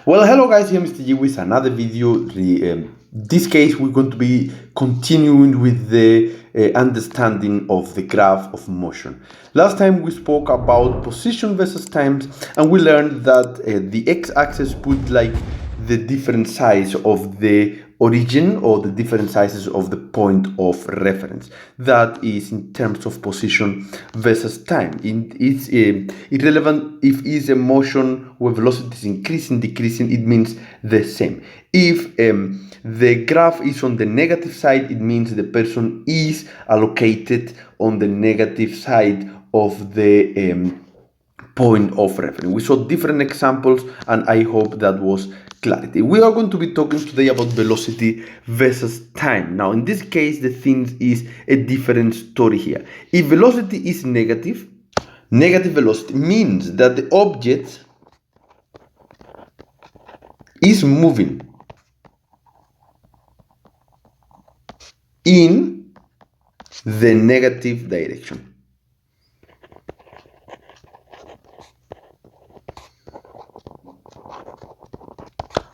Well, hello guys, here Mr. G with another video. This case we're going to be continuing with the understanding of the graph of motion. Last time we spoke about position versus times, and we learned that the x-axis would like the different size of the origin or the different sizes of the point of reference. That is in terms of position versus time. It's irrelevant if is a motion where velocity is increasing, decreasing, it means the same. If the graph is on the negative side, it means the person is allocated on the negative side of the point of reference. We saw different examples, and I hope that was clarity. We are going to be talking today about velocity versus time. Now, in this case, the thing is a different story here. If velocity is negative, negative velocity means that the object is moving in the negative direction.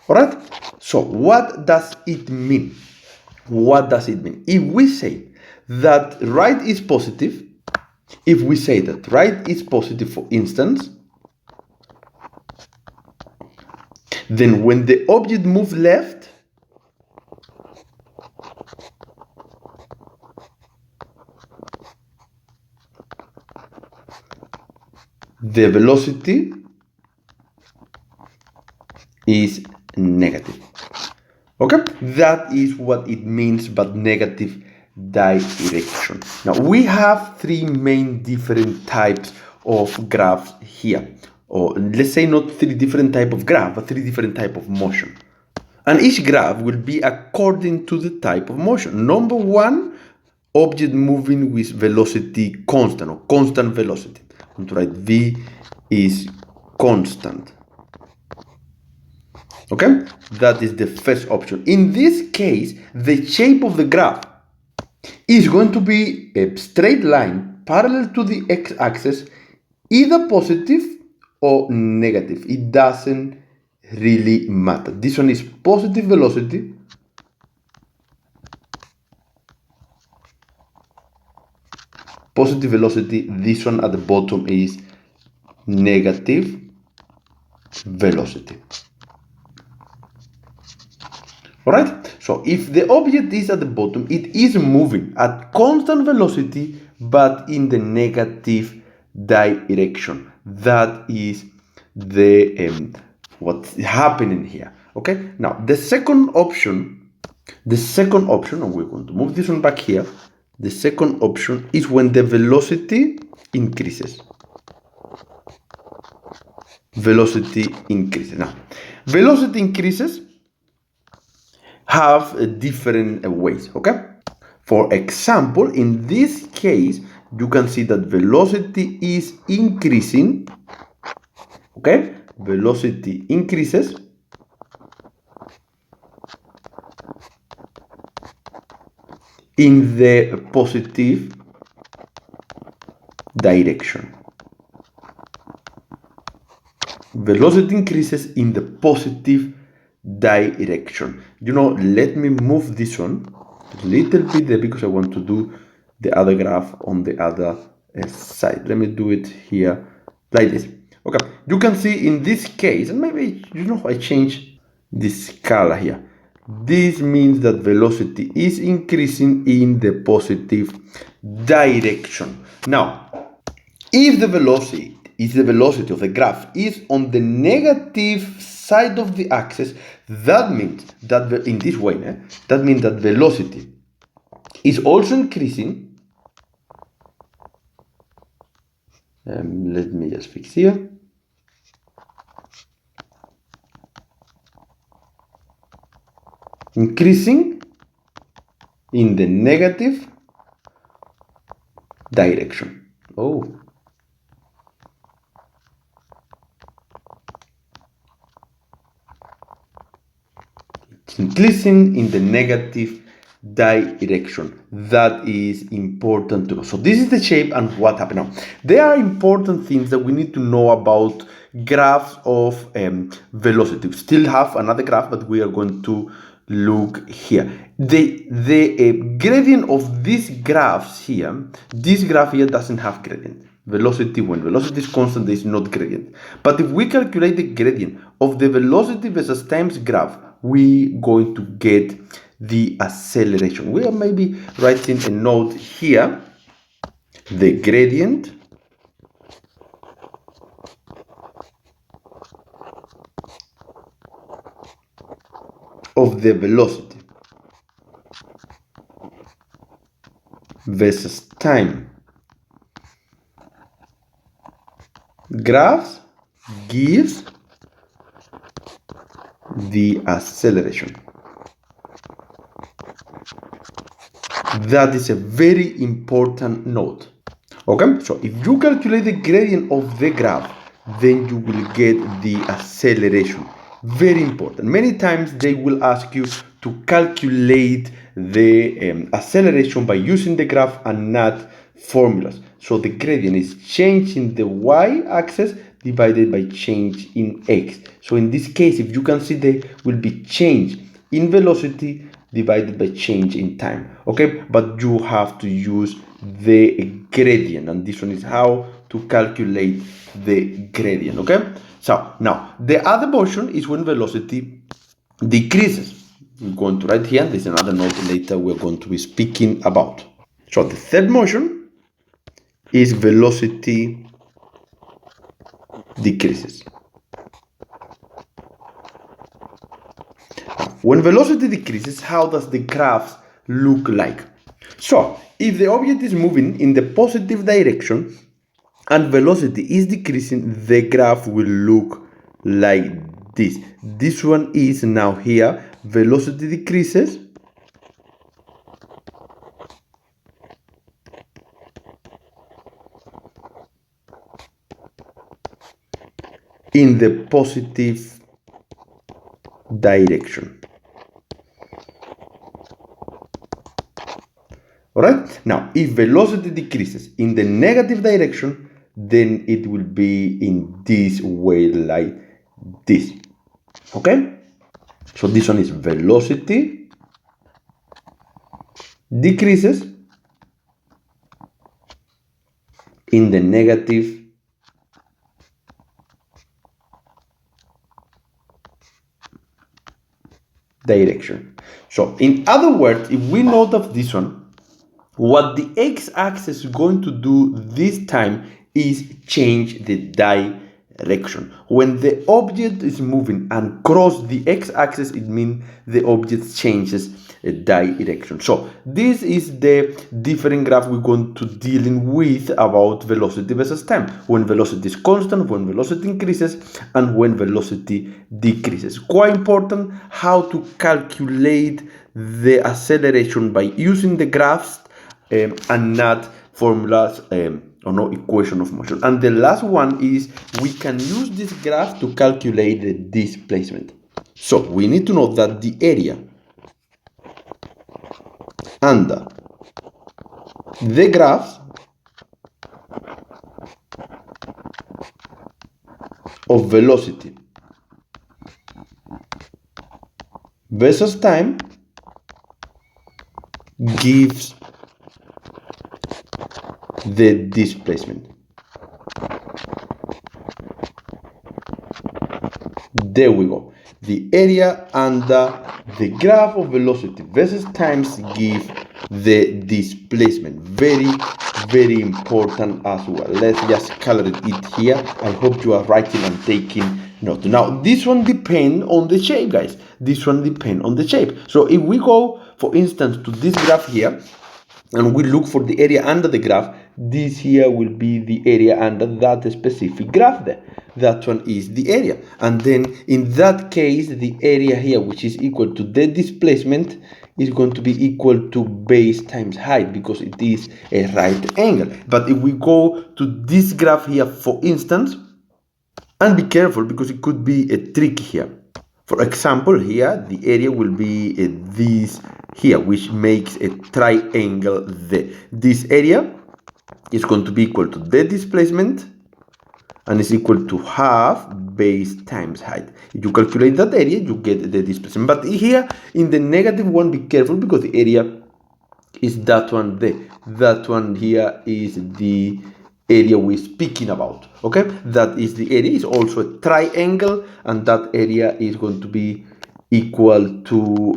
Alright? So what does it mean? What does it mean? If we say that right is positive, if we say that right is positive, for instance, then when the object moves left, the velocity is negative. Okay, that is what it means, but negative direction. Now we have three main different types of graphs here, or let's say not three different type of graph, but three different type of motion. And each graph will be according to the type of motion. Number one, object moving with velocity constant, or constant velocity. I'm going to write V is constant. Okay, that is the first option. In this case, the shape of the graph is going to be a straight line parallel to the x-axis, either positive or negative. It doesn't really matter. This one is positive velocity, this one at the bottom is negative velocity. Alright, so if the object is at the bottom, it is moving at constant velocity but in the negative direction. That is the what's happening here. Okay, now the second option, and we're going to move this one back here. The second option is when the velocity increases. Velocity increases. Now, velocity increases have different ways, okay? For example, in this case, you can see that velocity is increasing, okay? Velocity increases in the positive direction. Velocity increases in the positive direction. Let me move this one a little bit there because I want to do the other graph on the other side. Let me do it here like this. Okay, you can see in this case, and maybe I change this color here. This means that velocity is increasing in the positive direction. Now, if the velocity of the graph is on the negative side of the axis, that means that in this way, that means that velocity is also increasing. Let me just fix here. Increasing in the negative direction. Oh. It's increasing in the negative direction. That is important to know. So this is the shape and what happened now. There are important things that we need to know about graphs of velocity. We still have another graph, but we are going to look here. The gradient of these graphs here, this graph here doesn't have gradient. Velocity, when velocity is constant, there is not gradient. But if we calculate the gradient of the velocity versus times graph, we're going to get the acceleration. We are maybe writing a note here. The gradient of the velocity versus time graphs gives the acceleration. That is a very important note. Okay, so if you calculate the gradient of the graph, then you will get the acceleration. Very important. Many times they will ask you to calculate the acceleration by using the graph and not formulas. So the gradient is change in the y-axis divided by change in x. So in this case, if you can see, there will be change in velocity divided by change in time. Okay, but you have to use the gradient, and this one is how to calculate the gradient. Okay, so now the other motion is when velocity decreases. We're going to write here, there's another note later we're going to be speaking about. So the third motion is velocity decreases. When velocity decreases, how does the graph look like? So if the object is moving in the positive direction and velocity is decreasing, the graph will look like this. This one is now here, velocity decreases, in the positive direction. Alright, now if velocity decreases in the negative direction, then it will be in this way, like this. Okay, so this one is velocity decreases in the negative direction. So in other words, if we note of this one, what the x-axis is going to do this time is change the direction. When the object is moving and cross the x-axis, it means the object changes direction. So this is the different graph we're going to dealing with about velocity versus time. When velocity is constant, when velocity increases, and when velocity decreases. Quite important how to calculate the acceleration by using the graphs and not formulas or no equation of motion. And the last one is we can use this graph to calculate the displacement. So we need to know that the area under the graphs of velocity versus time gives the displacement. There we go. The area under the graph of velocity versus times give the displacement. Very important as well. Let's just color it here. I hope you are writing and taking note. Now this one depends on the shape, guys. This one depends on the shape. So if we go, for instance, to this graph here, and we look for the area under the graph, this here will be the area under that specific graph there. That one is the area. And then in that case, the area here, which is equal to the displacement, is going to be equal to base times height, because it is a right angle. But if we go to this graph here, for instance, and be careful because it could be a trick here. For example, here the area will be this here, which makes a triangle there. This area is going to be equal to the displacement and is equal to half base times height. If you calculate that area, you get the displacement. But here in the negative one, be careful because the area is that one there. That one here is the area we're speaking about. Okay, that is the area. Is also a triangle, and that area is going to be equal to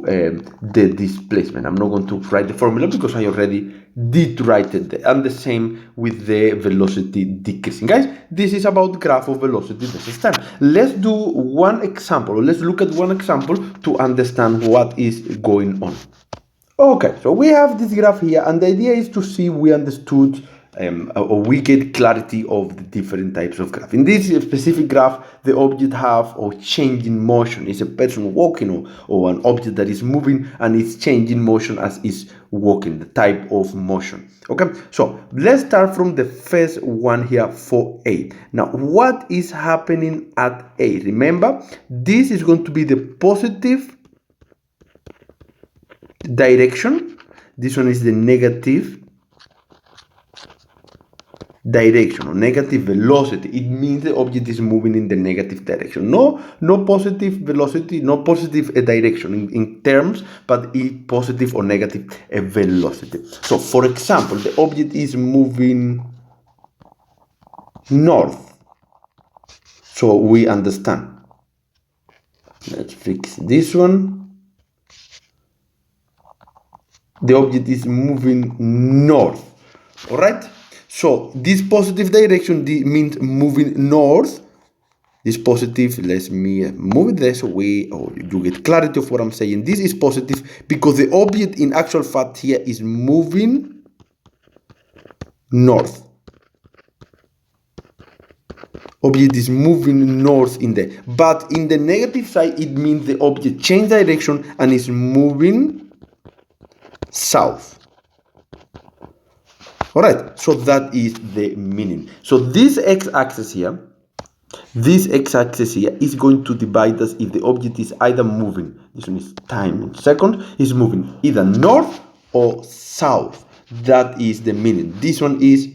the displacement. I'm not going to write the formula because I already did write it there. And the same with the velocity decreasing. Guys, this is about graph of velocity versus time. Let's do one example. Let's look at one example to understand what is going on. Okay, so we have this graph here, and the idea is to see we understood or we get clarity of the different types of graph. In this specific graph, the object have or change in motion. It's a person walking or an object that is moving and it's changing motion as is walking, the type of motion. Okay, so let's start from the first one here for A. Now, what is happening at A? Remember, this is going to be the positive direction. This one is the negative direction or negative velocity. It means the object is moving in the negative direction. No positive velocity, no positive direction in terms, but positive or negative velocity. So for example, the object is moving north. So we understand. Let's fix this one. The object is moving north. All right. So this positive direction means moving north. This positive, let me move it there so you get clarity of what I'm saying. This is positive because the object in actual fact here is moving north. Object is moving north in there. But in the negative side, it means the object changed direction and is moving south. All right, so that is the meaning. So this x-axis here is going to divide us if the object is either moving, this one is time in second, is moving either north or south. That is the meaning. This one is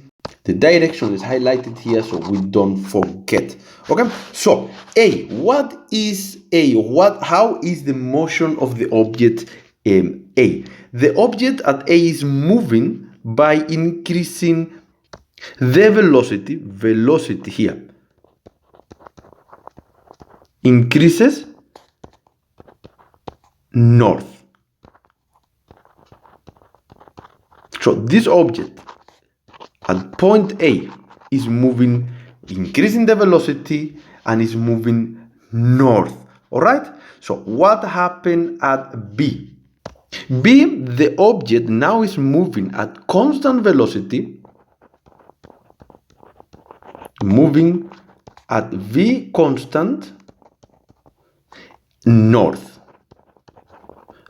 the direction is highlighted here so we don't forget. Okay, so A, what is A? How is the motion of the object A? The object at A is moving by increasing the velocity here increases north. So this object at point A is moving, increasing the velocity and is moving north. All right, so what happened at B? B, the object now is moving at constant velocity, moving at V constant north.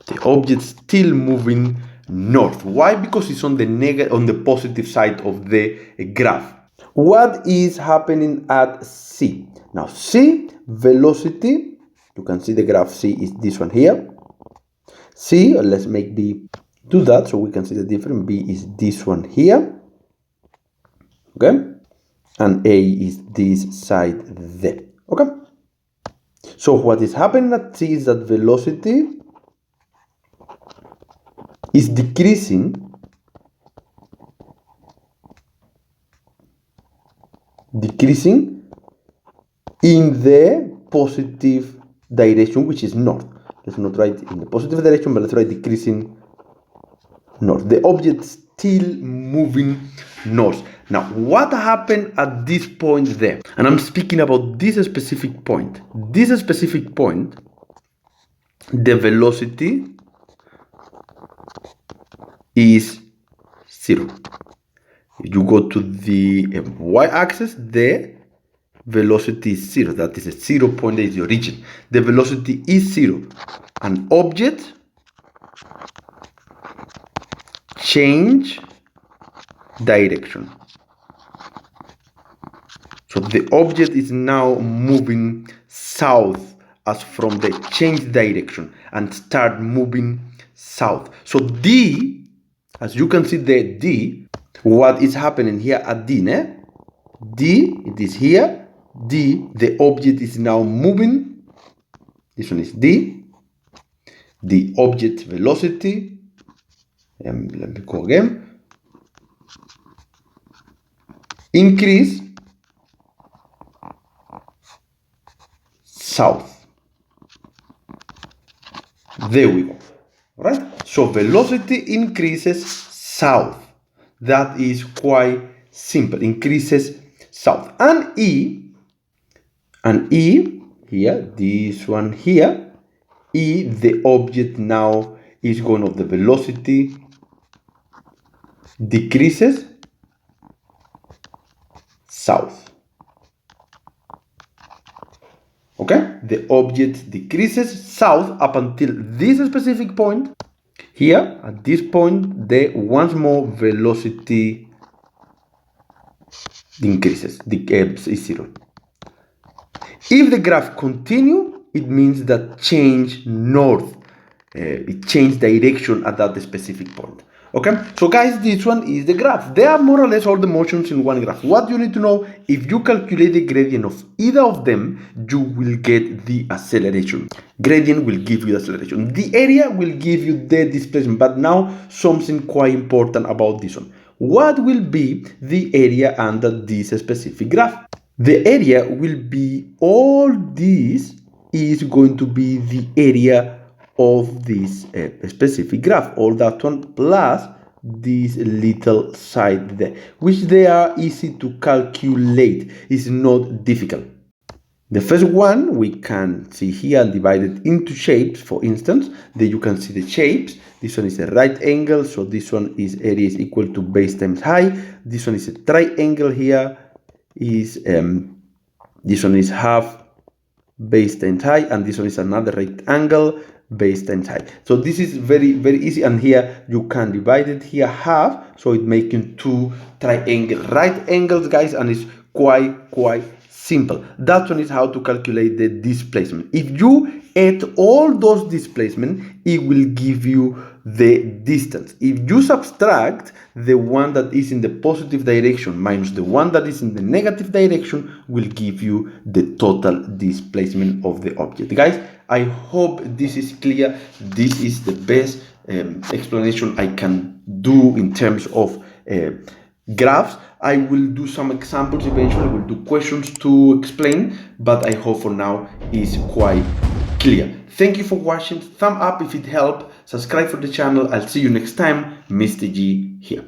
The object still moving north. Why? Because it's on the positive side of the graph. What is happening at C? Now C, velocity, you can see the graph C is this one here. C, let's make B do that so we can see the difference. B is this one here, okay, and A is this side there, okay. So what is happening at C is that velocity is decreasing in the positive direction, which is north. Let's not write in the positive direction, but let's write decreasing north. The object is still moving north. Now, what happened at this point there? And I'm speaking about this specific point. This specific point, the velocity is 0. If you go to the y-axis, the velocity is 0. That is a 0 point, that is the origin. The velocity is 0. An object change direction. So the object is now moving south as from the change direction and start moving south. So D, as you can see the D, what is happening here at D, D, it is here, D, the object is now moving, this one is D, the object velocity, let me go again, increase south. There we go. Right? So velocity increases south. That is quite simple. Increases south. And E here, this one here, E, the object now is going of the velocity decreases south. Okay, the object decreases south up until this specific point. Here, at this point, the once more velocity increases, is zero. If the graph continue, it means that change north, it changed direction at that specific point. Okay, so guys, this one is the graph. There are more or less all the motions in one graph. What you need to know, if you calculate the gradient of either of them, you will get the acceleration. Gradient will give you the acceleration. The area will give you the displacement. But now something quite important about this one. What will be the area under this specific graph? The area will be all this is going to be the area of this specific graph, all that one plus this little side there, which they are easy to calculate. It's not difficult. The first one we can see here and divide it into shapes. For instance, there you can see the shapes. This one is a right angle, so this one is area is equal to base times height. This one is a triangle here. Is this one is half base times height, and this one is another right angle base times height. So this is very easy, and here you can divide it here half, so it making two triangle right angles, guys, and it's quite simple. That one is how to calculate the displacement. If you add all those displacement, it will give you the distance. If you subtract the one that is in the positive direction minus the one that is in the negative direction, will give you the total displacement of the object. Guys, I hope this is clear. This is the best explanation I can do in terms of graphs. I will do some examples eventually. I will do questions to explain, but I hope for now is quite clear. Thank you for watching. Thumb up if it helped. Subscribe for the channel. I'll see you next time. Mr. G here.